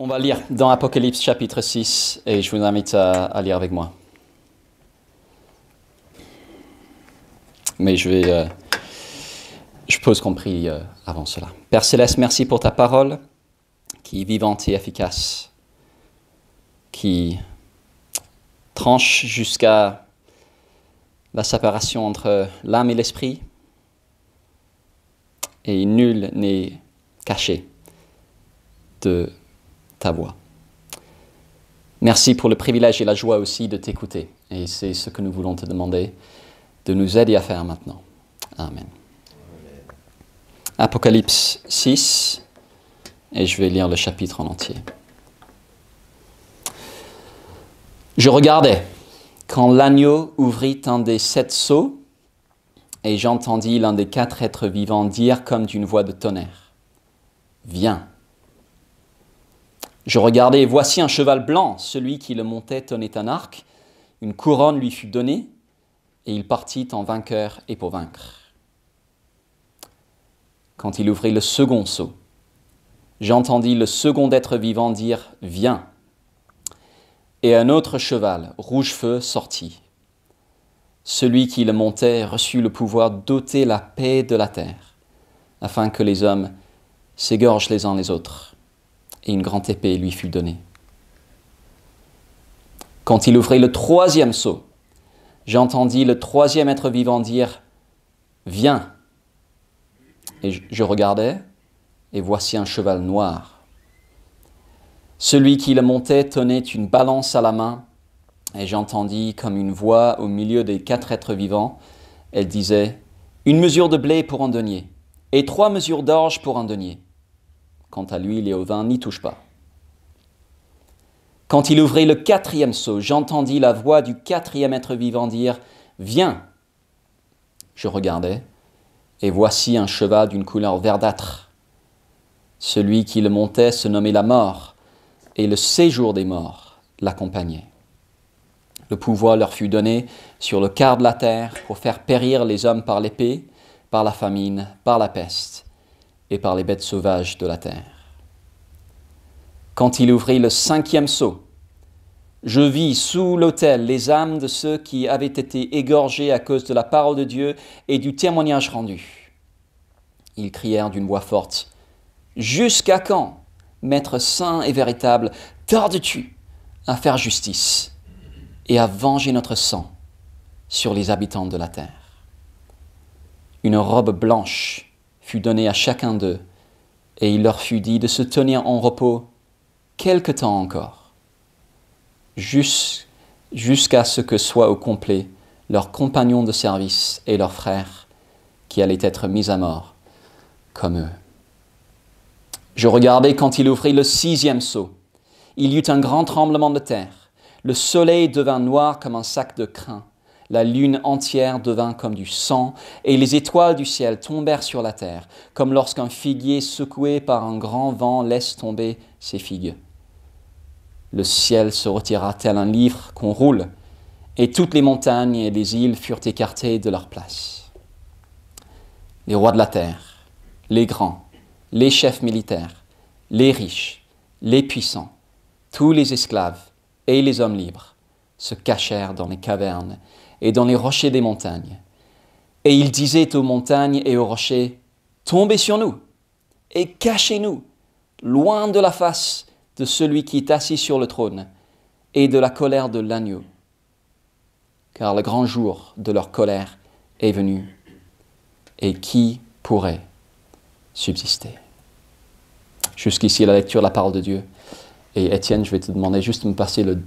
On va lire dans Apocalypse chapitre 6 et je vous invite à lire avec moi. Mais je pose qu'on prie avant cela. Père Céleste, merci pour ta parole qui est vivante et efficace, qui tranche jusqu'à la séparation entre l'âme et l'esprit, et nul n'est caché de ta voix. Merci pour le privilège et la joie aussi de t'écouter. Et c'est ce que nous voulons te demander de nous aider à faire maintenant. Amen. Apocalypse 6, et je vais lire le chapitre en entier. Je regardais quand l'agneau ouvrit un des 7 sceaux, et j'entendis l'un des 4 êtres vivants dire comme d'une voix de tonnerre, « Viens !» Je regardai, et voici un cheval blanc, celui qui le montait tenait un arc, une couronne lui fut donnée, et il partit en vainqueur et pour vaincre. Quand il ouvrit le second sceau, j'entendis le second être vivant dire « Viens !» Et un autre cheval, rouge-feu, sortit. Celui qui le montait reçut le pouvoir d'ôter la paix de la terre, afin que les hommes s'égorgent les uns les autres. Et une grande épée lui fut donnée. Quand il ouvrit le troisième sceau, j'entendis le troisième être vivant dire « Viens !» Et je regardai, et voici un cheval noir. Celui qui le montait tenait une balance à la main, et j'entendis comme une voix au milieu des 4 êtres vivants. Elle disait « Une mesure de blé pour un denier, et 3 mesures d'orge pour un denier. Quant à l'huile et au vin, n'y touche pas. » Quand il ouvrit le 4e sceau, j'entendis la voix du 4e être vivant dire « Viens !» Je regardai, et voici un cheval d'une couleur verdâtre. Celui qui le montait se nommait la mort, et le séjour des morts l'accompagnait. Le pouvoir leur fut donné sur le quart de la terre pour faire périr les hommes par l'épée, par la famine, par la peste et par les bêtes sauvages de la terre. Quand il ouvrit le 5e sceau, je vis sous l'autel les âmes de ceux qui avaient été égorgés à cause de la parole de Dieu et du témoignage rendu. Ils crièrent d'une voix forte, « Jusqu'à quand, Maître saint et véritable, tardes-tu à faire justice et à venger notre sang sur les habitants de la terre ?» Une robe blanche fut donnée à chacun d'eux, et il leur fut dit de se tenir en repos quelque temps encore, jusqu'à ce que soient au complet leurs compagnons de service et leurs frères qui allaient être mis à mort comme eux. Je regardai quand il ouvrit le 6e sceau. Il y eut un grand tremblement de terre. Le soleil devint noir comme un sac de crin. La lune entière devint comme du sang, et les étoiles du ciel tombèrent sur la terre, comme lorsqu'un figuier secoué par un grand vent laisse tomber ses figues. Le ciel se retira tel un livre qu'on roule, et toutes les montagnes et les îles furent écartées de leur place. Les rois de la terre, les grands, les chefs militaires, les riches, les puissants, tous les esclaves et les hommes libres se cachèrent dans les cavernes et dans les rochers des montagnes. Et ils disaient aux montagnes et aux rochers, « Tombez sur nous et cachez-nous, loin de la face de celui qui est assis sur le trône et de la colère de l'agneau. Car le grand jour de leur colère est venu, et qui pourrait subsister ?» Jusqu'ici la lecture de la parole de Dieu. Et Étienne, je vais te demander juste de me passer le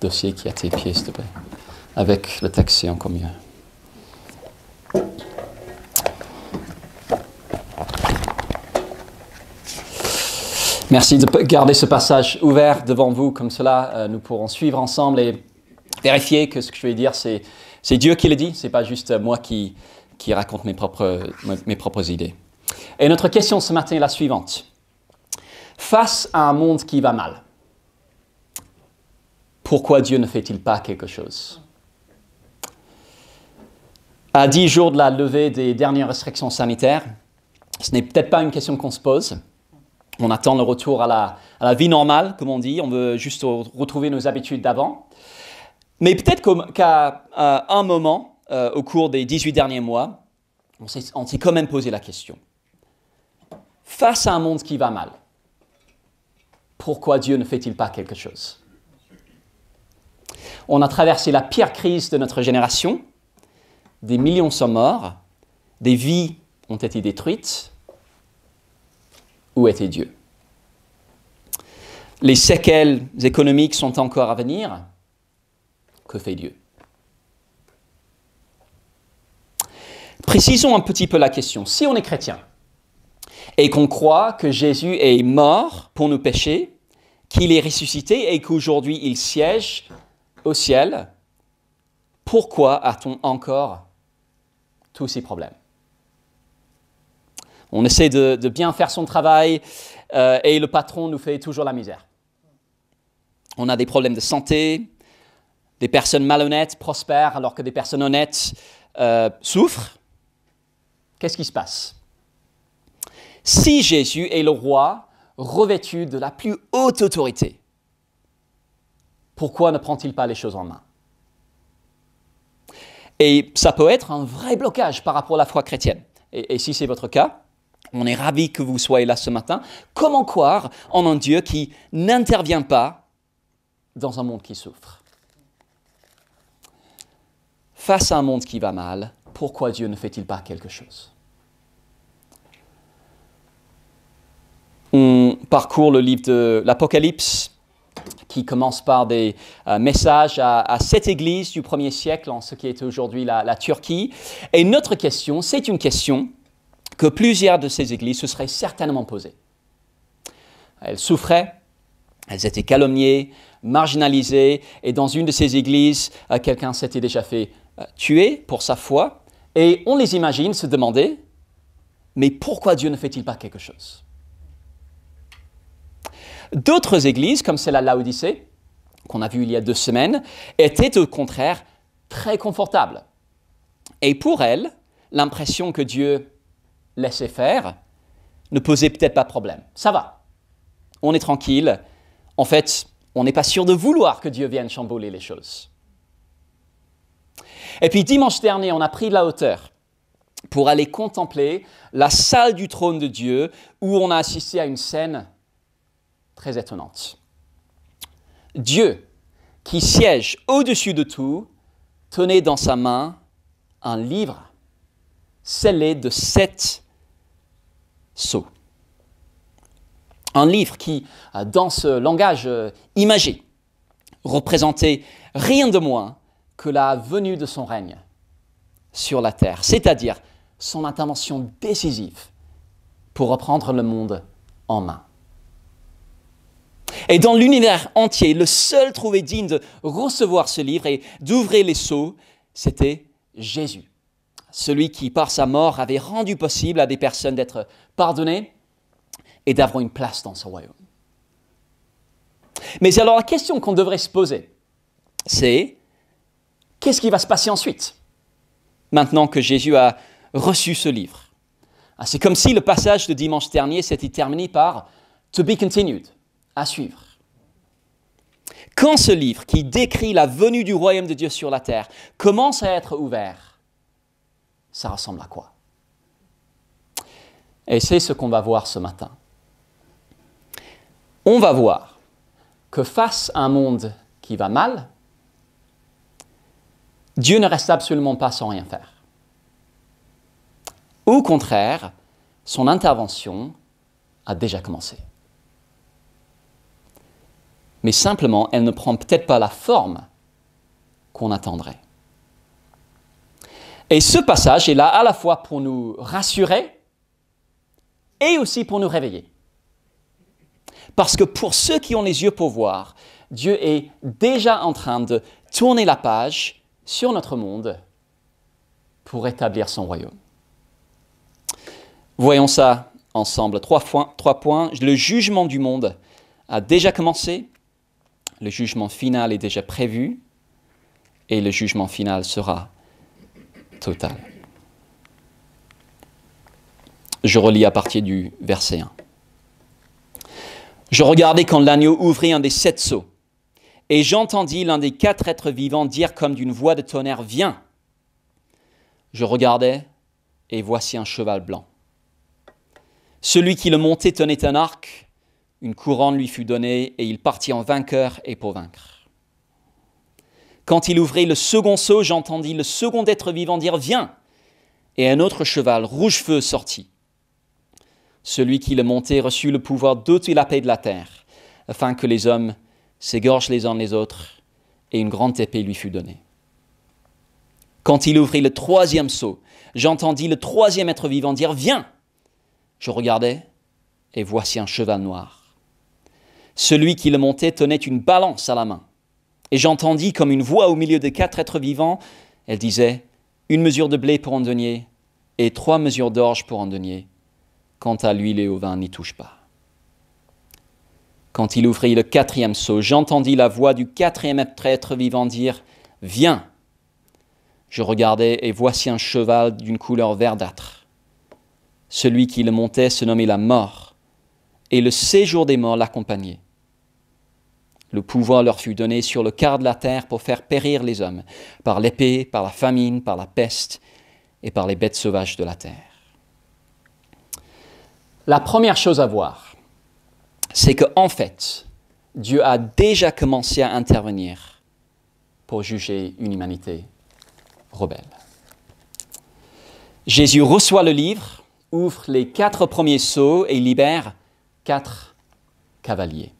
dossier qui est à tes pieds, s'il te plaît. Avec le texte, c'est encore mieux. Merci de garder ce passage ouvert devant vous, comme cela nous pourrons suivre ensemble et vérifier que ce que je vais dire, c'est Dieu qui le dit, ce n'est pas juste moi qui raconte mes propres idées. Et notre question ce matin est la suivante. Face à un monde qui va mal, pourquoi Dieu ne fait-il pas quelque chose ? À 10 jours de la levée des dernières restrictions sanitaires, ce n'est peut-être pas une question qu'on se pose. On attend le retour à la vie normale, comme on dit. On veut juste retrouver nos habitudes d'avant. Mais peut-être qu'à un moment, au cours des 18 derniers mois, on s'est quand même posé la question. Face à un monde qui va mal, pourquoi Dieu ne fait-il pas quelque chose? On a traversé la pire crise de notre génération. Des millions sont morts. Des vies ont été détruites. Où était Dieu? Les séquelles économiques sont encore à venir. Que fait Dieu? Précisons un petit peu la question. Si on est chrétien et qu'on croit que Jésus est mort pour nos péchés, qu'il est ressuscité et qu'aujourd'hui il siège au ciel, pourquoi a-t-on encore tous ces problèmes? On essaie de bien faire son travail et le patron nous fait toujours la misère. On a des problèmes de santé, des personnes malhonnêtes prospèrent alors que des personnes honnêtes souffrent. Qu'est-ce qui se passe? Si Jésus est le roi revêtu de la plus haute autorité, pourquoi ne prend-il pas les choses en main? Et ça peut être un vrai blocage par rapport à la foi chrétienne. Et si c'est votre cas, on est ravis que vous soyez là ce matin. Comment croire en un Dieu qui n'intervient pas dans un monde qui souffre? Face à un monde qui va mal, pourquoi Dieu ne fait-il pas quelque chose? On parcourt le livre de l'Apocalypse, qui commence par des messages à 7 églises du 1er siècle, en ce qui est aujourd'hui la Turquie. Et notre question, c'est une question que plusieurs de ces églises se seraient certainement posées. Elles souffraient, elles étaient calomniées, marginalisées, et dans une de ces églises, quelqu'un s'était déjà fait tuer pour sa foi. Et on les imagine se demander, mais pourquoi Dieu ne fait-il pas quelque chose? D'autres églises, comme celle à Laodicée, qu'on a vue il y a 2 semaines, étaient au contraire très confortables. Et pour elles, l'impression que Dieu laissait faire ne posait peut-être pas problème. Ça va, on est tranquille. En fait, on n'est pas sûr de vouloir que Dieu vienne chambouler les choses. Et puis dimanche dernier, on a pris de la hauteur pour aller contempler la salle du trône de Dieu où on a assisté à une scène très étonnante. Dieu, qui siège au-dessus de tout, tenait dans sa main un livre scellé de 7 sceaux. Un livre qui, dans ce langage imagé, représentait rien de moins que la venue de son règne sur la terre, c'est-à-dire son intervention décisive pour reprendre le monde en main. Et dans l'univers entier, le seul trouvé digne de recevoir ce livre et d'ouvrir les sceaux, c'était Jésus. Celui qui, par sa mort, avait rendu possible à des personnes d'être pardonnées et d'avoir une place dans son royaume. Mais alors la question qu'on devrait se poser, c'est qu'est-ce qui va se passer ensuite, maintenant que Jésus a reçu ce livre? C'est comme si le passage de dimanche dernier s'était terminé par « to be continued », à suivre. Quand ce livre qui décrit la venue du royaume de Dieu sur la terre commence à être ouvert, ça ressemble à quoi? Et c'est ce qu'on va voir ce matin. On va voir que face à un monde qui va mal, Dieu ne reste absolument pas sans rien faire. Au contraire, son intervention a déjà commencé. Mais simplement, elle ne prend peut-être pas la forme qu'on attendrait. Et ce passage est là à la fois pour nous rassurer et aussi pour nous réveiller. Parce que pour ceux qui ont les yeux pour voir, Dieu est déjà en train de tourner la page sur notre monde pour établir son royaume. Voyons ça ensemble. 3 points. Le jugement du monde a déjà commencé. Le jugement final est déjà prévu et le jugement final sera total. Je relis à partir du verset 1. Je regardais quand l'agneau ouvrit un des 7 sceaux, et j'entendis l'un des 4 êtres vivants dire comme d'une voix de tonnerre, « Viens !» Je regardais, et voici un cheval blanc. Celui qui le montait tenait un arc, une couronne lui fut donnée, et il partit en vainqueur et pour vaincre. Quand il ouvrit le second sceau, j'entendis le second être vivant dire « Viens !» Et un autre cheval, rouge feu, sortit. Celui qui le montait reçut le pouvoir d'ôter la paix de la terre, afin que les hommes s'égorgent les uns les autres, et une grande épée lui fut donnée. Quand il ouvrit le troisième sceau, j'entendis le troisième être vivant dire « Viens !» Je regardai, et voici un cheval noir. Celui qui le montait tenait une balance à la main. Et j'entendis comme une voix au milieu des 4 êtres vivants, elle disait « Une mesure de blé pour un denier, et 3 mesures d'orge pour un denier. Quant à l'huile et au vin, n'y touche pas. » Quand il ouvrit le 4e sceau, j'entendis la voix du 4e être vivant dire « Viens !» Je regardai, et voici un cheval d'une couleur verdâtre. Celui qui le montait se nommait la mort, et le séjour des morts l'accompagnait. Le pouvoir leur fut donné sur le quart de la terre pour faire périr les hommes, par l'épée, par la famine, par la peste et par les bêtes sauvages de la terre. La première chose à voir, c'est qu'en fait, Dieu a déjà commencé à intervenir pour juger une humanité rebelle. Jésus reçoit le livre, ouvre les 4 premiers sceaux et libère 4 cavaliers.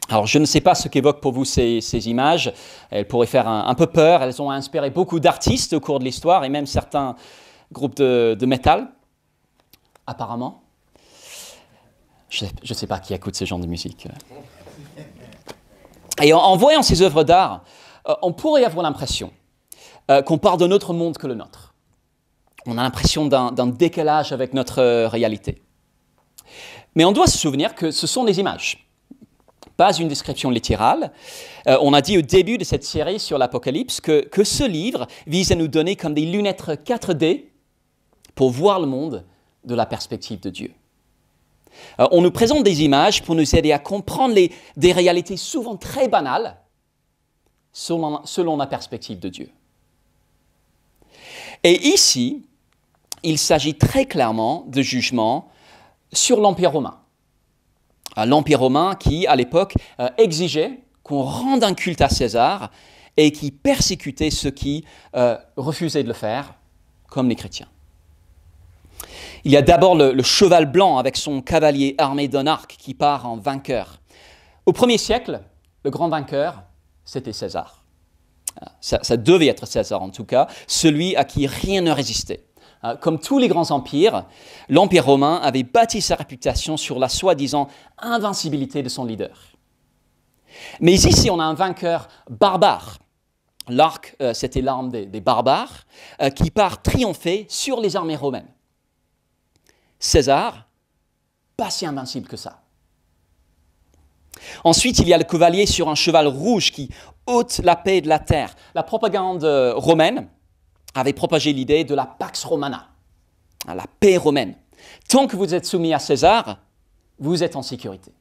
Alors, je ne sais pas ce qu'évoquent pour vous ces images. Elles pourraient faire un peu peur. Elles ont inspiré beaucoup d'artistes au cours de l'histoire et même certains groupes de métal, apparemment. Je ne sais pas qui écoute ce genre de musique. Et en voyant ces œuvres d'art, on pourrait avoir l'impression qu'on parle d'un autre monde que le nôtre. On a l'impression d'un décalage avec notre réalité. Mais on doit se souvenir que ce sont des images, pas une description littérale. On a dit au début de cette série sur l'Apocalypse que ce livre vise à nous donner comme des lunettes 4D pour voir le monde de la perspective de Dieu. On nous présente des images pour nous aider à comprendre des réalités souvent très banales selon la perspective de Dieu. Et ici, il s'agit très clairement de jugement sur l'Empire romain. L'Empire romain qui, à l'époque, exigeait qu'on rende un culte à César et qui persécutait ceux qui refusaient de le faire, comme les chrétiens. Il y a d'abord le cheval blanc avec son cavalier armé d'un arc qui part en vainqueur. Au 1er siècle, le grand vainqueur, c'était César. Ça devait être César en tout cas, celui à qui rien ne résistait. Comme tous les grands empires, l'Empire romain avait bâti sa réputation sur la soi-disant invincibilité de son leader. Mais ici, on a un vainqueur barbare. L'arc, c'était l'arme des barbares, qui part triompher sur les armées romaines. César, pas si invincible que ça. Ensuite, il y a le cavalier sur un cheval rouge qui ôte la paix de la terre. La propagande romaine avait propagé l'idée de la Pax Romana, la paix romaine. Tant que vous êtes soumis à César, vous êtes en sécurité.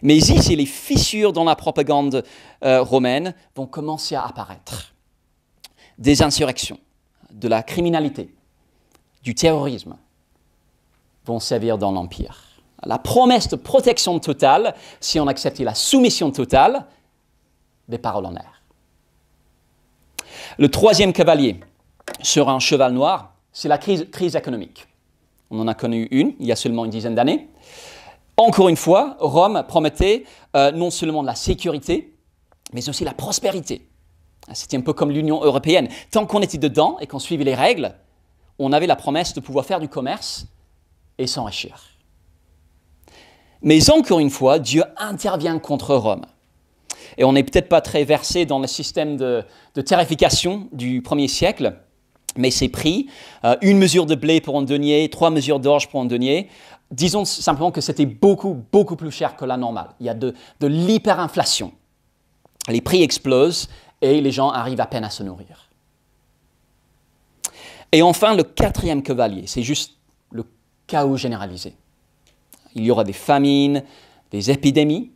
Mais ici, les fissures dans la propagande romaine vont commencer à apparaître. Des insurrections, de la criminalité, du terrorisme vont sévir dans l'Empire. La promesse de protection totale, si on acceptait la soumission totale, des paroles en l'air. Le 3e cavalier sur un cheval noir, c'est la crise économique. On en a connu une il y a seulement une dizaine d'années. Encore une fois, Rome promettait non seulement la sécurité, mais aussi la prospérité. C'était un peu comme l'Union européenne. Tant qu'on était dedans et qu'on suivait les règles, on avait la promesse de pouvoir faire du commerce et s'enrichir. Mais encore une fois, Dieu intervient contre Rome. Et on n'est peut-être pas très versé dans le système de tarification du 1er siècle, mais c'est pris. 1 mesure de blé pour un denier, 3 mesures d'orge pour un denier. Disons simplement que c'était beaucoup, beaucoup plus cher que la normale. Il y a de l'hyperinflation. Les prix explosent et les gens arrivent à peine à se nourrir. Et enfin, le 4e cavalier, c'est juste le chaos généralisé. Il y aura des famines, des épidémies,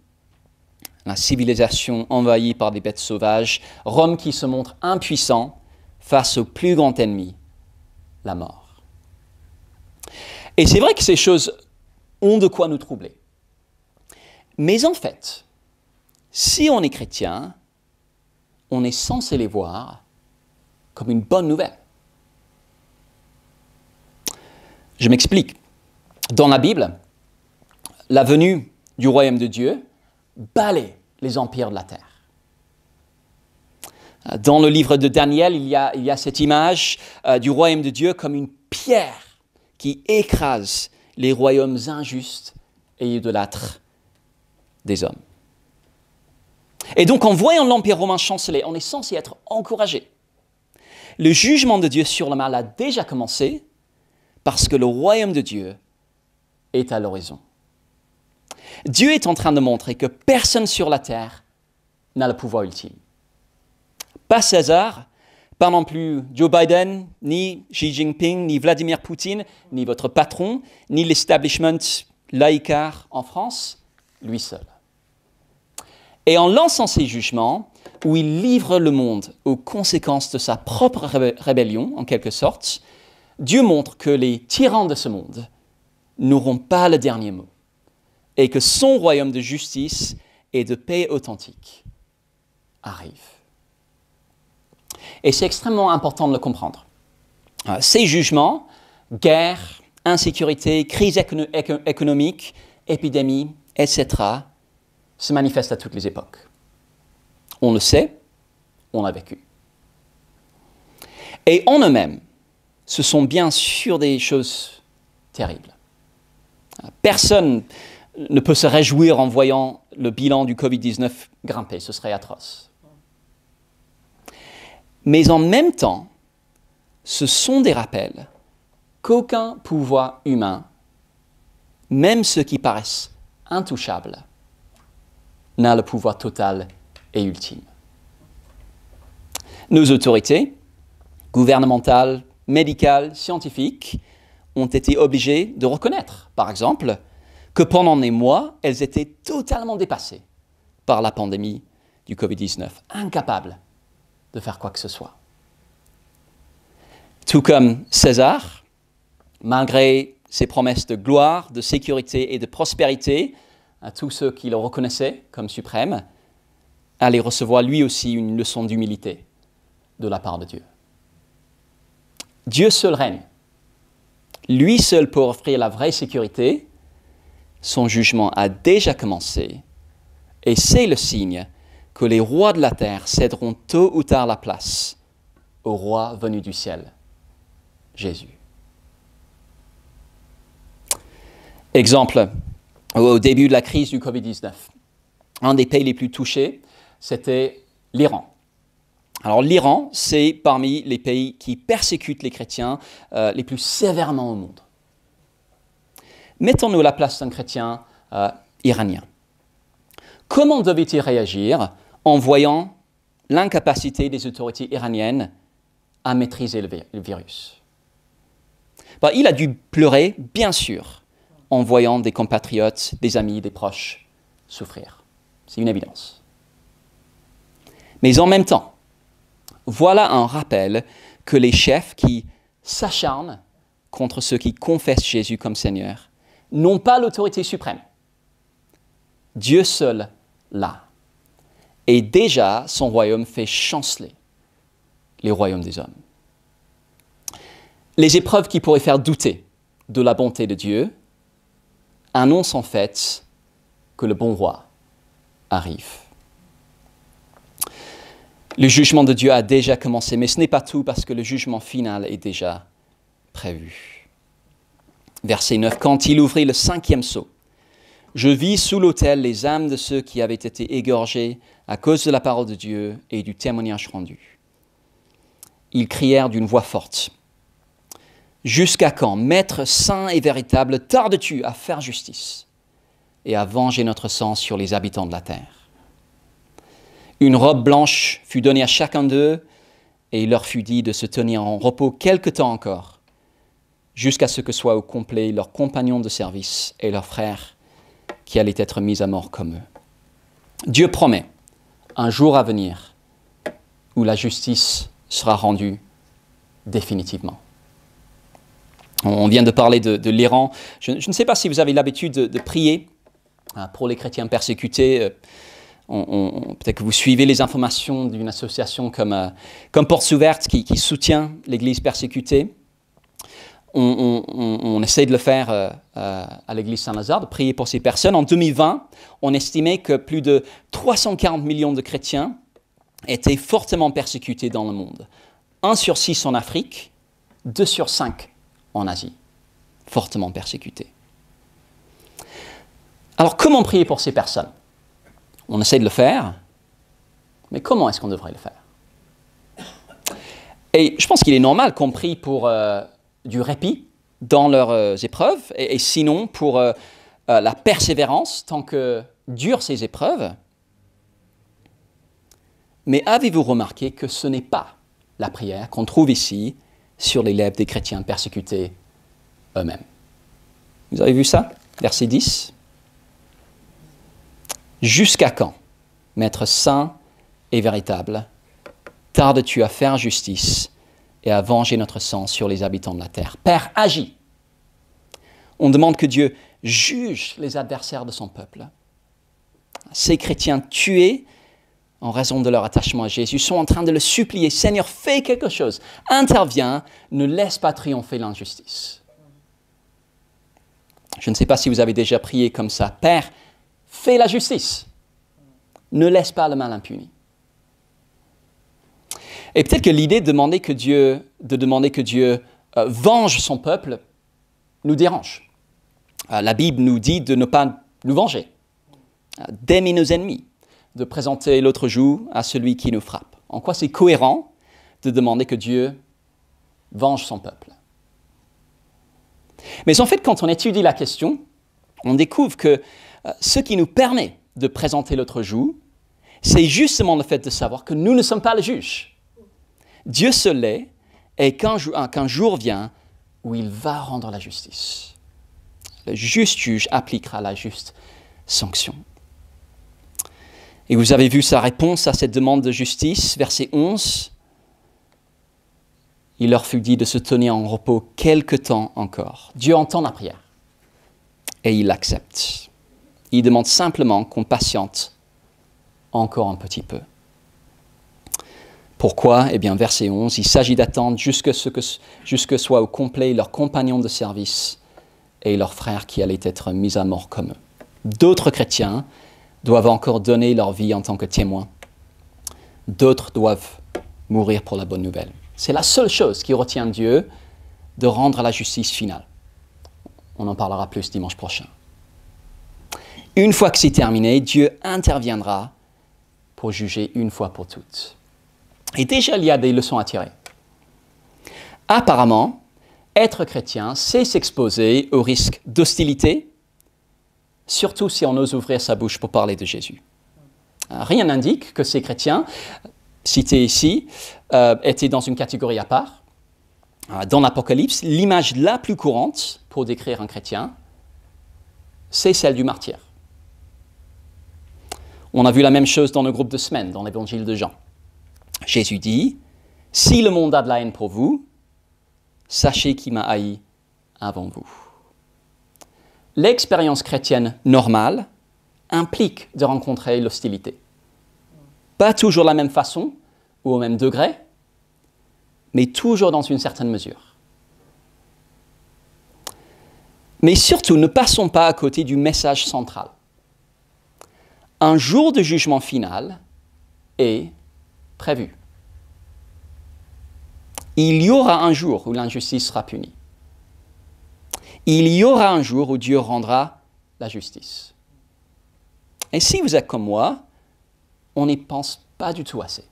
la civilisation envahie par des bêtes sauvages, Rome qui se montre impuissant face au plus grand ennemi, la mort. Et c'est vrai que ces choses ont de quoi nous troubler. Mais en fait, si on est chrétien, on est censé les voir comme une bonne nouvelle. Je m'explique. Dans la Bible, la venue du royaume de Dieu balaie les empires de la terre. Dans le livre de Daniel, il y a cette image du royaume de Dieu comme une pierre qui écrase les royaumes injustes et idolâtres des hommes. Et donc, en voyant l'Empire romain chanceler, on est censé être encouragé. Le jugement de Dieu sur le mal a déjà commencé parce que le royaume de Dieu est à l'horizon. Dieu est en train de montrer que personne sur la terre n'a le pouvoir ultime. Pas César, pas non plus Joe Biden, ni Xi Jinping, ni Vladimir Poutine, ni votre patron, ni l'establishment laïcard en France, lui seul. Et en lançant ses jugements, où il livre le monde aux conséquences de sa propre rébellion, en quelque sorte, Dieu montre que les tyrans de ce monde n'auront pas le dernier mot et que son royaume de justice et de paix authentique arrive. Et c'est extrêmement important de le comprendre. Ces jugements, guerre, insécurité, crise économique, épidémie, etc., se manifestent à toutes les époques. On le sait, on l'a vécu. Et en eux-mêmes, ce sont bien sûr des choses terribles. Personne ne peut se réjouir en voyant le bilan du Covid-19 grimper, ce serait atroce. Mais en même temps, ce sont des rappels qu'aucun pouvoir humain, même ceux qui paraissent intouchables, n'a le pouvoir total et ultime. Nos autorités, gouvernementales, médicales, scientifiques, ont été obligées de reconnaître, par exemple, que pendant des mois, elles étaient totalement dépassées par la pandémie du Covid-19, incapables de faire quoi que ce soit. Tout comme César, malgré ses promesses de gloire, de sécurité et de prospérité à tous ceux qui le reconnaissaient comme suprême, allait recevoir lui aussi une leçon d'humilité de la part de Dieu. Dieu seul règne. Lui seul peut offrir la vraie sécurité. Son jugement a déjà commencé et c'est le signe que les rois de la terre céderont tôt ou tard la place au roi venu du ciel, Jésus. Exemple, au début de la crise du Covid-19, un des pays les plus touchés, c'était l'Iran. Alors l'Iran, c'est parmi les pays qui persécutent les chrétiens les plus sévèrement au monde. Mettons-nous à la place d'un chrétien iranien. Comment devait-il réagir en voyant l'incapacité des autorités iraniennes à maîtriser le virus? Il a dû pleurer, bien sûr, en voyant des compatriotes, des amis, des proches souffrir. C'est une évidence. Mais en même temps, voilà un rappel que les chefs qui s'acharnent contre ceux qui confessent Jésus comme Seigneur n'ont pas l'autorité suprême. Dieu seul l'a. Et déjà, son royaume fait chanceler les royaumes des hommes. Les épreuves qui pourraient faire douter de la bonté de Dieu annoncent en fait que le bon roi arrive. Le jugement de Dieu a déjà commencé, mais ce n'est pas tout parce que le jugement final est déjà prévu. Verset 9, quand il ouvrit le 5e sceau, je vis sous l'autel les âmes de ceux qui avaient été égorgés à cause de la parole de Dieu et du témoignage rendu. Ils crièrent d'une voix forte. Jusqu'à quand, Maître saint et véritable, tardes-tu à faire justice et à venger notre sang sur les habitants de la terre? Une robe blanche fut donnée à chacun d'eux et il leur fut dit de se tenir en repos quelque temps encore, jusqu'à ce que soient au complet leurs compagnons de service et leurs frères qui allaient être mis à mort comme eux. Dieu promet un jour à venir où la justice sera rendue définitivement. On vient de parler de l'Iran. Je ne sais pas si vous avez l'habitude de prier pour les chrétiens persécutés. Peut-être que vous suivez les informations d'une association comme Portes Ouvertes qui soutient l'Église persécutée. On essaie de le faire à l'Église Saint-Lazare, de prier pour ces personnes. En 2020, on estimait que plus de 340 millions de chrétiens étaient fortement persécutés dans le monde. 1 sur 6 en Afrique, 2 sur 5 en Asie, fortement persécutés. Alors, comment prier pour ces personnes? On essaie de le faire, mais comment est-ce qu'on devrait le faire? Et je pense qu'il est normal qu'on prie pour du répit dans leurs épreuves, et sinon pour la persévérance tant que durent ces épreuves. Mais avez-vous remarqué que ce n'est pas la prière qu'on trouve ici sur les lèvres des chrétiens persécutés eux-mêmes? Vous avez vu ça? Verset 10. « Jusqu'à quand, Maître saint et véritable, tardes-tu à faire justice et à venger notre sang sur les habitants de la terre? Père, agis !» On demande que Dieu juge les adversaires de son peuple. Ces chrétiens tués en raison de leur attachement à Jésus sont en train de le supplier. « Seigneur, fais quelque chose, interviens, ne laisse pas triompher l'injustice. » Je ne sais pas si vous avez déjà prié comme ça. « Père, fais la justice, ne laisse pas le mal impuni. » Et peut-être que l'idée de demander que Dieu venge son peuple nous dérange. La Bible nous dit de ne pas nous venger, d'aimer nos ennemis, de présenter l'autre joue à celui qui nous frappe. En quoi c'est cohérent de demander que Dieu venge son peuple? Mais en fait, quand on étudie la question, on découvre que ce qui nous permet de présenter l'autre joue, c'est justement le fait de savoir que nous ne sommes pas le juge. Dieu seul l'est, et qu'un jour vient où il va rendre la justice. Le juste juge appliquera la juste sanction. Et vous avez vu sa réponse à cette demande de justice, verset 11. Il leur fut dit de se tenir en repos quelque temps encore. Dieu entend la prière et il l'accepte. Il demande simplement qu'on patiente encore un petit peu. Pourquoi? Eh bien, verset 11, il s'agit d'attendre jusque soient au complet leurs compagnons de service et leurs frères qui allaient être mis à mort comme eux. D'autres chrétiens doivent encore donner leur vie en tant que témoins. D'autres doivent mourir pour la bonne nouvelle. C'est la seule chose qui retient Dieu de rendre la justice finale. On en parlera plus dimanche prochain. Une fois que c'est terminé, Dieu interviendra pour juger une fois pour toutes. Et déjà, il y a des leçons à tirer. Apparemment, être chrétien, c'est s'exposer au risque d'hostilité, surtout si on ose ouvrir sa bouche pour parler de Jésus. Rien n'indique que ces chrétiens, cités ici, étaient dans une catégorie à part. Dans l'Apocalypse, l'image la plus courante pour décrire un chrétien, c'est celle du martyr. On a vu la même chose dans le groupe de semaine, dans l'évangile de Jean. Jésus dit, « Si le monde a de la haine pour vous, sachez qu'il m'a haï avant vous. » L'expérience chrétienne normale implique de rencontrer l'hostilité. Pas toujours de la même façon ou au même degré, mais toujours dans une certaine mesure. Mais surtout, ne passons pas à côté du message central. Un jour de jugement final est prévu. Il y aura un jour où l'injustice sera punie. Il y aura un jour où Dieu rendra la justice. Et si vous êtes comme moi, on n'y pense pas du tout assez.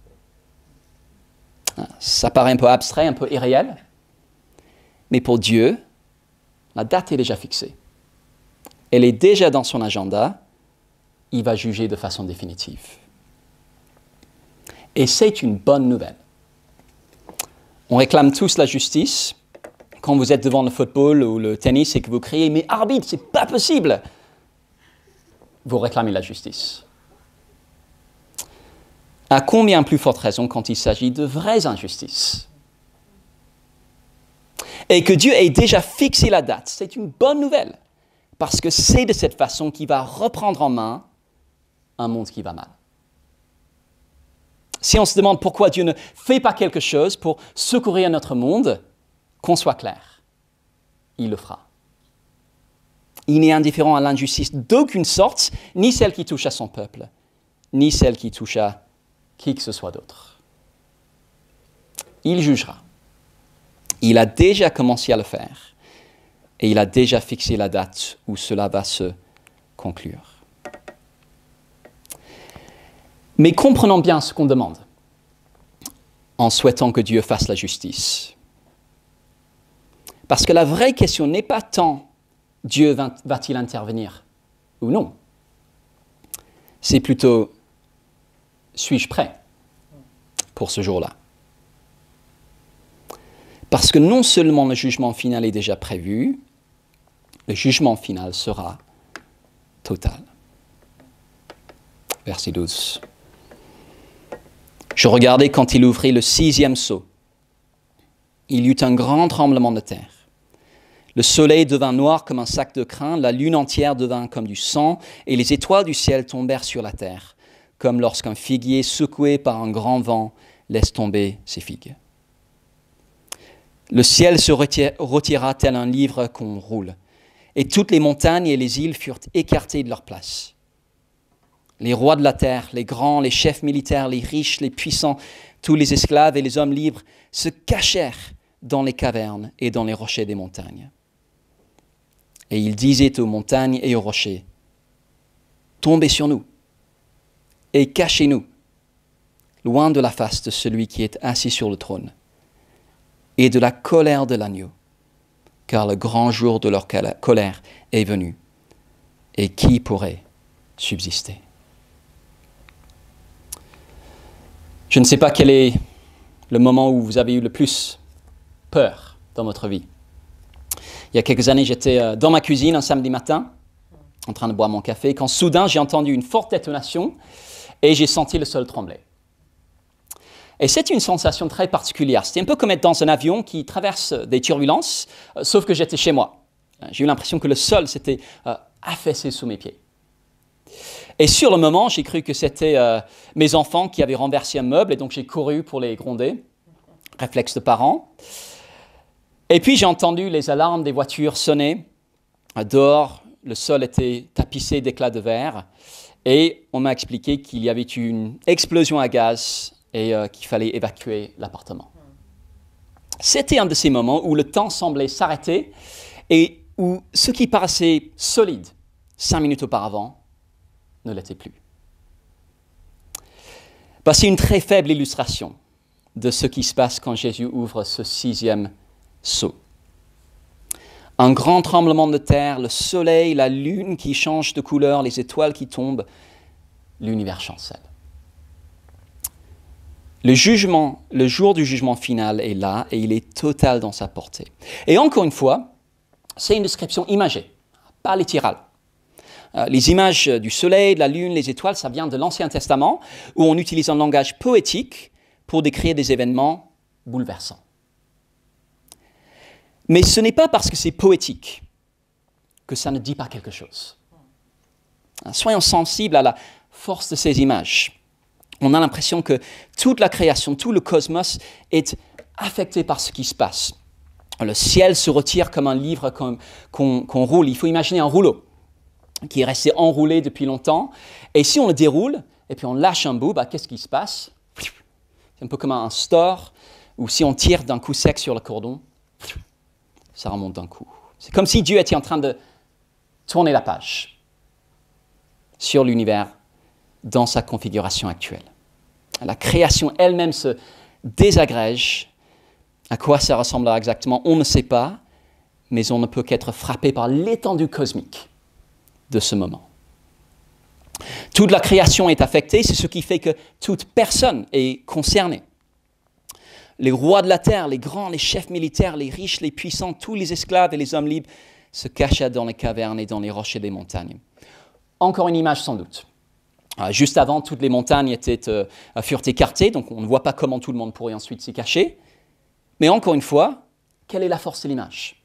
Ça paraît un peu abstrait, un peu irréel, mais pour Dieu, la date est déjà fixée. Elle est déjà dans son agenda, il va juger de façon définitive. Et c'est une bonne nouvelle. On réclame tous la justice, quand vous êtes devant le football ou le tennis et que vous criez « Mais arbitre, c'est pas possible !» vous réclamez la justice. À combien plus forte raison quand il s'agit de vraies injustices? Et que Dieu ait déjà fixé la date, c'est une bonne nouvelle, parce que c'est de cette façon qu'il va reprendre en main un monde qui va mal. Si on se demande pourquoi Dieu ne fait pas quelque chose pour secourir notre monde, qu'on soit clair, il le fera. Il n'est indifférent à l'injustice d'aucune sorte, ni celle qui touche à son peuple, ni celle qui touche à qui que ce soit d'autre. Il jugera. Il a déjà commencé à le faire, et il a déjà fixé la date où cela va se conclure. Mais comprenons bien ce qu'on demande en souhaitant que Dieu fasse la justice. Parce que la vraie question n'est pas tant Dieu va-t-il intervenir ou non. C'est plutôt suis-je prêt pour ce jour-là? Parce que non seulement le jugement final est déjà prévu, le jugement final sera total. Verset 12. Je regardais quand il ouvrit le 6e sceau. Il y eut un grand tremblement de terre. Le soleil devint noir comme un sac de crin, la lune entière devint comme du sang, et les étoiles du ciel tombèrent sur la terre, comme lorsqu'un figuier secoué par un grand vent laisse tomber ses figues. Le ciel se retira tel un livre qu'on roule, et toutes les montagnes et les îles furent écartées de leur place. Les rois de la terre, les grands, les chefs militaires, les riches, les puissants, tous les esclaves et les hommes libres se cachèrent dans les cavernes et dans les rochers des montagnes. Et ils disaient aux montagnes et aux rochers, « Tombez sur nous et cachez-nous, loin de la face de celui qui est assis sur le trône, et de la colère de l'agneau, car le grand jour de leur colère est venu, et qui pourrait subsister ?» Je ne sais pas quel est le moment où vous avez eu le plus peur dans votre vie. Il y a quelques années, j'étais dans ma cuisine un samedi matin, en train de boire mon café, quand soudain j'ai entendu une forte détonation et j'ai senti le sol trembler. Et c'est une sensation très particulière. C'était un peu comme être dans un avion qui traverse des turbulences, sauf que j'étais chez moi. J'ai eu l'impression que le sol s'était affaissé sous mes pieds. Et sur le moment, j'ai cru que c'était mes enfants qui avaient renversé un meuble, et donc j'ai couru pour les gronder, réflexe de parents. Et puis j'ai entendu les alarmes des voitures sonner. Dehors, le sol était tapissé d'éclats de verre, et on m'a expliqué qu'il y avait eu une explosion à gaz et qu'il fallait évacuer l'appartement. C'était un de ces moments où le temps semblait s'arrêter et où ce qui paraissait solide 5 minutes auparavant ne l'était plus. C'est une très faible illustration de ce qui se passe quand Jésus ouvre ce 6e sceau. Un grand tremblement de terre, le soleil, la lune qui change de couleur, les étoiles qui tombent, l'univers chancelle. Le jour du jugement final est là et il est total dans sa portée. Et encore une fois, c'est une description imagée, pas littérale. Les images du soleil, de la lune, les étoiles, ça vient de l'Ancien Testament, où on utilise un langage poétique pour décrire des événements bouleversants. Mais ce n'est pas parce que c'est poétique que ça ne dit pas quelque chose. Soyons sensibles à la force de ces images. On a l'impression que toute la création, tout le cosmos est affecté par ce qui se passe. Le ciel se retire comme un livre qu'on roule. Il faut imaginer un rouleau qui est resté enroulé depuis longtemps. Et si on le déroule, et puis on lâche un bout, qu'est-ce qui se passe? C'est un peu comme un store, où si on tire d'un coup sec sur le cordon, ça remonte d'un coup. C'est comme si Dieu était en train de tourner la page sur l'univers dans sa configuration actuelle. La création elle-même se désagrège. À quoi ça ressemblera exactement, on ne sait pas, mais on ne peut qu'être frappé par l'étendue cosmique de ce moment. Toute la création est affectée, c'est ce qui fait que toute personne est concernée. les rois de la terre, les grands, les chefs militaires, les riches, les puissants, tous les esclaves et les hommes libres se cachaient dans les cavernes et dans les rochers des montagnes. Encore une image sans doute. Juste avant, toutes les montagnes furent écartées, donc on ne voit pas comment tout le monde pourrait ensuite s'y cacher. Mais encore une fois, quelle est la force de l'image?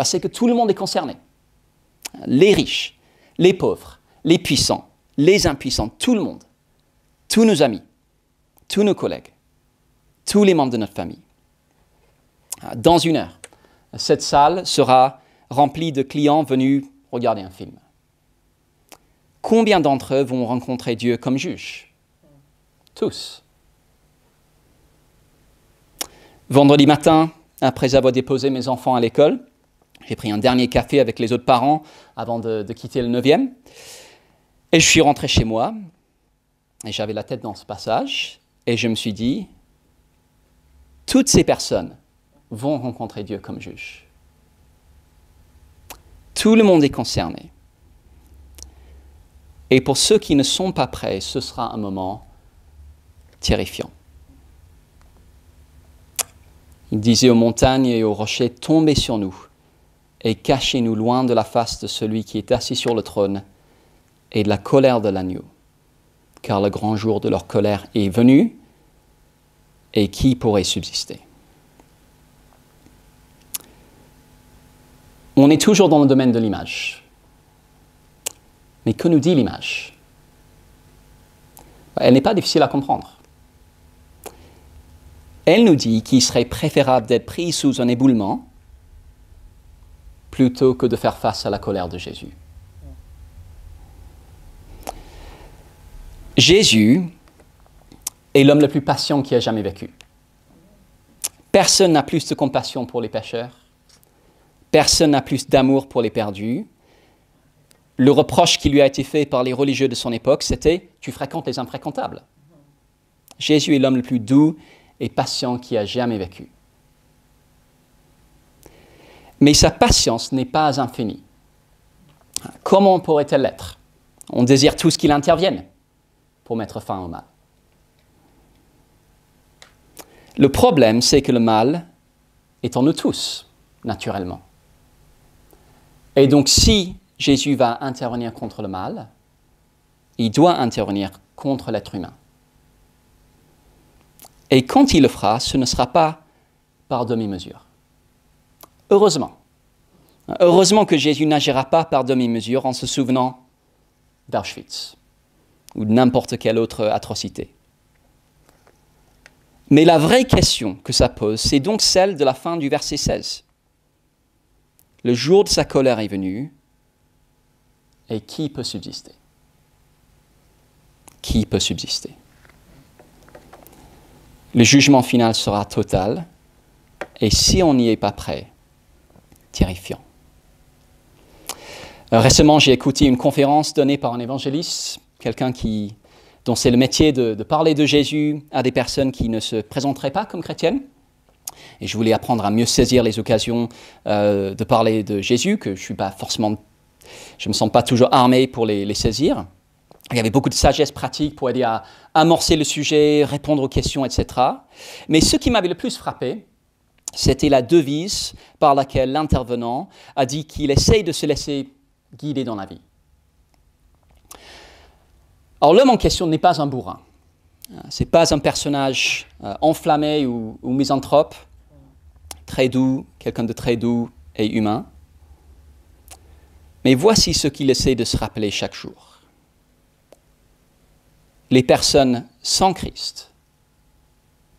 C'est que tout le monde est concerné. Les riches, les pauvres, les puissants, les impuissants, tout le monde, tous nos amis, tous nos collègues, tous les membres de notre famille. Dans 1 heure, cette salle sera remplie de clients venus regarder un film. Combien d'entre eux vont rencontrer Dieu comme juge? Tous. Vendredi matin, après avoir déposé mes enfants à l'école, j'ai pris un dernier café avec les autres parents avant de quitter le 9e. Et je suis rentré chez moi, et j'avais la tête dans ce passage, et je me suis dit, toutes ces personnes vont rencontrer Dieu comme juge. Tout le monde est concerné. Et pour ceux qui ne sont pas prêts, ce sera un moment terrifiant. Il disait aux montagnes et aux rochers, tombez sur nous et cachez-nous loin de la face de celui qui est assis sur le trône et de la colère de l'agneau, car le grand jour de leur colère est venu, et qui pourrait subsister? On est toujours dans le domaine de l'image. Mais que nous dit l'image? Elle n'est pas difficile à comprendre. Elle nous dit qu'il serait préférable d'être pris sous un éboulement plutôt que de faire face à la colère de Jésus. Jésus est l'homme le plus patient qui a jamais vécu. Personne n'a plus de compassion pour les pécheurs. Personne n'a plus d'amour pour les perdus. Le reproche qui lui a été fait par les religieux de son époque, c'était « tu fréquentes les infréquentables ». Jésus est l'homme le plus doux et patient qui a jamais vécu. Mais sa patience n'est pas infinie. Comment pourrait-elle l'être? On désire tous qu'il intervienne pour mettre fin au mal. Le problème, c'est que le mal est en nous tous, naturellement. Et donc, si Jésus va intervenir contre le mal, il doit intervenir contre l'être humain. Et quand il le fera, ce ne sera pas par demi-mesure. Heureusement. Heureusement que Jésus n'agira pas par demi-mesure en se souvenant d'Auschwitz ou de n'importe quelle autre atrocité. Mais la vraie question que ça pose, c'est donc celle de la fin du verset 16. Le jour de sa colère est venu, et qui peut subsister? Qui peut subsister? Le jugement final sera total, et si on n'y est pas prêt, terrifiant. Récemment, j'ai écouté une conférence donnée par un évangéliste, quelqu'un dont c'est le métier de parler de Jésus à des personnes qui ne se présenteraient pas comme chrétiennes. Et je voulais apprendre à mieux saisir les occasions de parler de Jésus, que je me sens pas toujours armé pour les saisir. Il y avait beaucoup de sagesse pratique pour aider à amorcer le sujet, répondre aux questions, etc. Mais ce qui m'avait le plus frappé, c'était la devise par laquelle l'intervenant a dit qu'il essaye de se laisser guider dans la vie. Alors l'homme en question n'est pas un bourrin. Ce n'est pas un personnage enflammé ou misanthrope, très doux, quelqu'un de très doux et humain. Mais voici ce qu'il essaie de se rappeler chaque jour. Les personnes sans Christ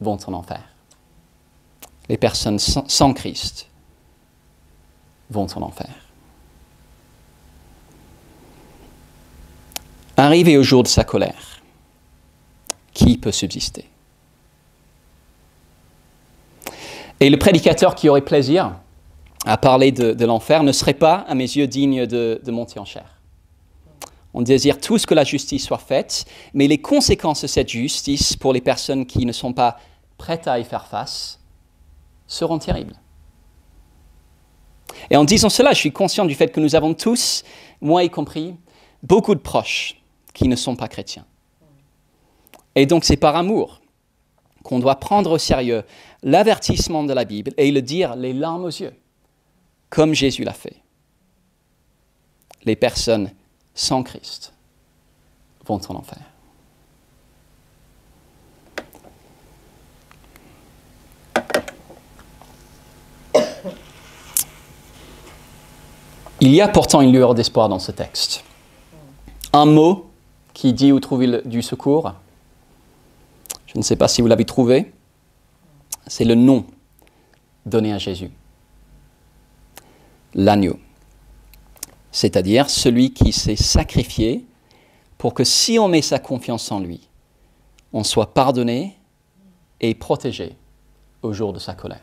vont en enfer. Les personnes sans Christ vont en enfer. Arrivé au jour de sa colère, qui peut subsister? Et le prédicateur qui aurait plaisir à parler de l'enfer ne serait pas, à mes yeux, digne de monter en chair. On désire tous que la justice soit faite, mais les conséquences de cette justice pour les personnes qui ne sont pas prêtes à y faire face seront terribles. Et en disant cela, je suis conscient du fait que nous avons tous, moi y compris, beaucoup de proches qui ne sont pas chrétiens. Et donc c'est par amour qu'on doit prendre au sérieux l'avertissement de la Bible et le dire les larmes aux yeux, comme Jésus l'a fait. Les personnes sans Christ vont en enfer. Il y a pourtant une lueur d'espoir dans ce texte. Un mot qui dit où trouver du secours. Je ne sais pas si vous l'avez trouvé. C'est le nom donné à Jésus. L'agneau. C'est-à-dire celui qui s'est sacrifié pour que si on met sa confiance en lui, on soit pardonné et protégé au jour de sa colère.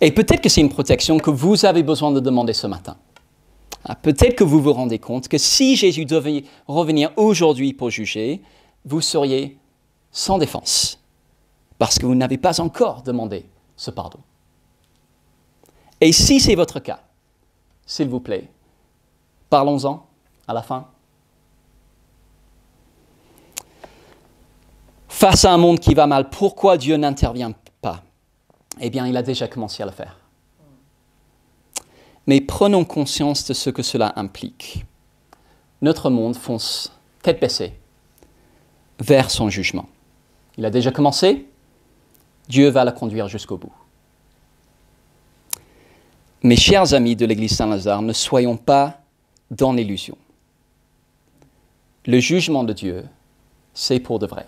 Et peut-être que c'est une protection que vous avez besoin de demander ce matin. Peut-être que vous vous rendez compte que si Jésus devait revenir aujourd'hui pour juger, vous seriez sans défense, parce que vous n'avez pas encore demandé ce pardon. Et si c'est votre cas, s'il vous plaît, parlons-en à la fin. Face à un monde qui va mal, pourquoi Dieu n'intervient pas? Eh bien, il a déjà commencé à le faire. Mais prenons conscience de ce que cela implique. Notre monde fonce tête baissée vers son jugement. Il a déjà commencé, Dieu va le conduire jusqu'au bout. Mes chers amis de l'Église Saint-Lazare, ne soyons pas dans l'illusion. Le jugement de Dieu, c'est pour de vrai.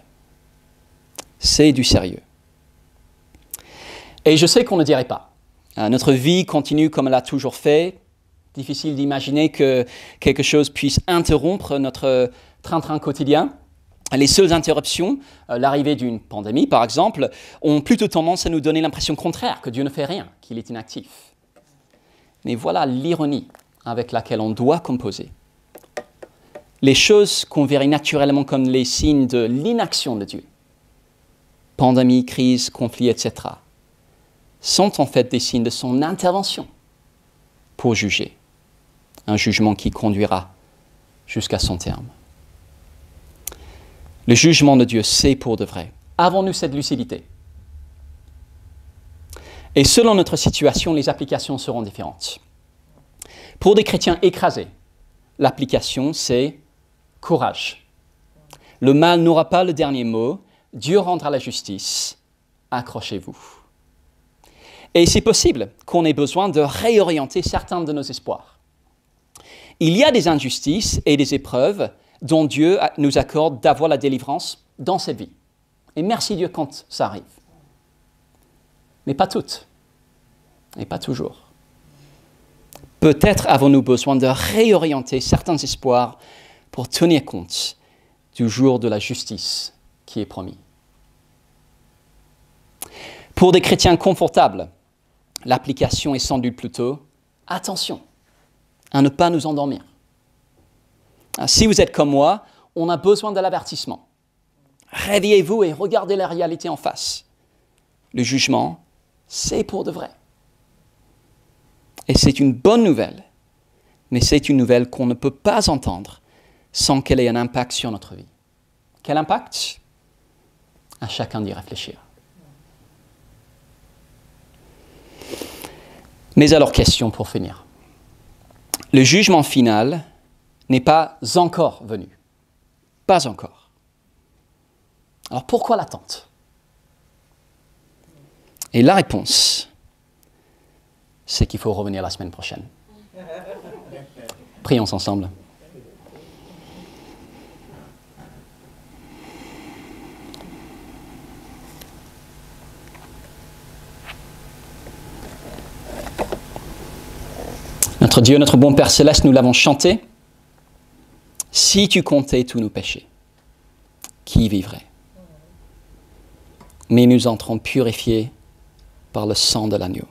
C'est du sérieux. Et je sais qu'on ne dirait pas. Notre vie continue comme elle a toujours fait. Difficile d'imaginer que quelque chose puisse interrompre notre train-train quotidien. Les seules interruptions, l'arrivée d'une pandémie par exemple, ont plutôt tendance à nous donner l'impression contraire, que Dieu ne fait rien, qu'il est inactif. Mais voilà l'ironie avec laquelle on doit composer. Les choses qu'on verrait naturellement comme les signes de l'inaction de Dieu, pandémie, crise, conflit, etc., sont en fait des signes de son intervention pour juger. Un jugement qui conduira jusqu'à son terme. Le jugement de Dieu, c'est pour de vrai. Avons-nous cette lucidité? Et selon notre situation, les applications seront différentes. Pour des chrétiens écrasés, l'application, c'est courage. Le mal n'aura pas le dernier mot. Dieu rendra la justice. Accrochez-vous. Et c'est possible qu'on ait besoin de réorienter certains de nos espoirs. Il y a des injustices et des épreuves dont Dieu nous accorde d'avoir la délivrance dans cette vie. Et merci Dieu quand ça arrive. Mais pas toutes. Et pas toujours. Peut-être avons-nous besoin de réorienter certains espoirs pour tenir compte du jour de la justice qui est promis. Pour des chrétiens confortables, l'application est sans doute plutôt « attention à ne pas nous endormir ». Si vous êtes comme moi, on a besoin de l'avertissement. Réveillez-vous et regardez la réalité en face. Le jugement, c'est pour de vrai. Et c'est une bonne nouvelle, mais c'est une nouvelle qu'on ne peut pas entendre sans qu'elle ait un impact sur notre vie. Quel impact? À chacun d'y réfléchir. Mais alors, question pour finir. Le jugement final n'est pas encore venu. Pas encore. Alors pourquoi l'attente? Et la réponse, c'est qu'il faut revenir la semaine prochaine. Prions ensemble. Notre Dieu, notre bon Père Céleste, nous l'avons chanté. Si tu comptais tous nos péchés, qui vivrait? Mais nous entrons purifiés par le sang de l'agneau.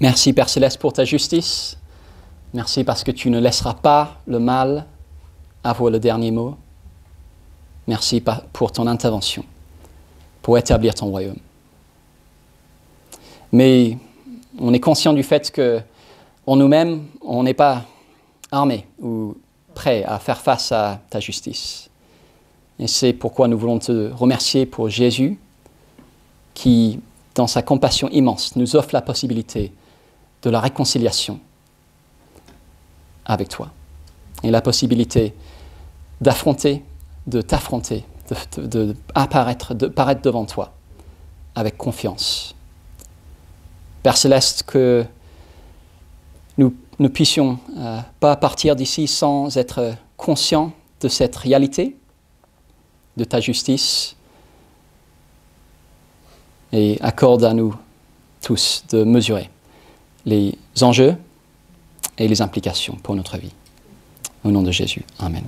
Merci Père Céleste pour ta justice. Merci parce que tu ne laisseras pas le mal avoir le dernier mot. Merci pour ton intervention, pour établir ton royaume. Mais on est conscient du fait qu'en nous-mêmes, on n'est pas armés ou prêts à faire face à ta justice. Et c'est pourquoi nous voulons te remercier pour Jésus qui, dans sa compassion immense, nous offre la possibilité de la réconciliation avec toi. Et la possibilité d'affronter, de t'affronter, de paraître devant toi avec confiance. Père Céleste, que nous puissions pas partir d'ici sans être conscients de cette réalité, de ta justice, et accorde à nous tous de mesurer les enjeux et les implications pour notre vie. Au nom de Jésus. Amen.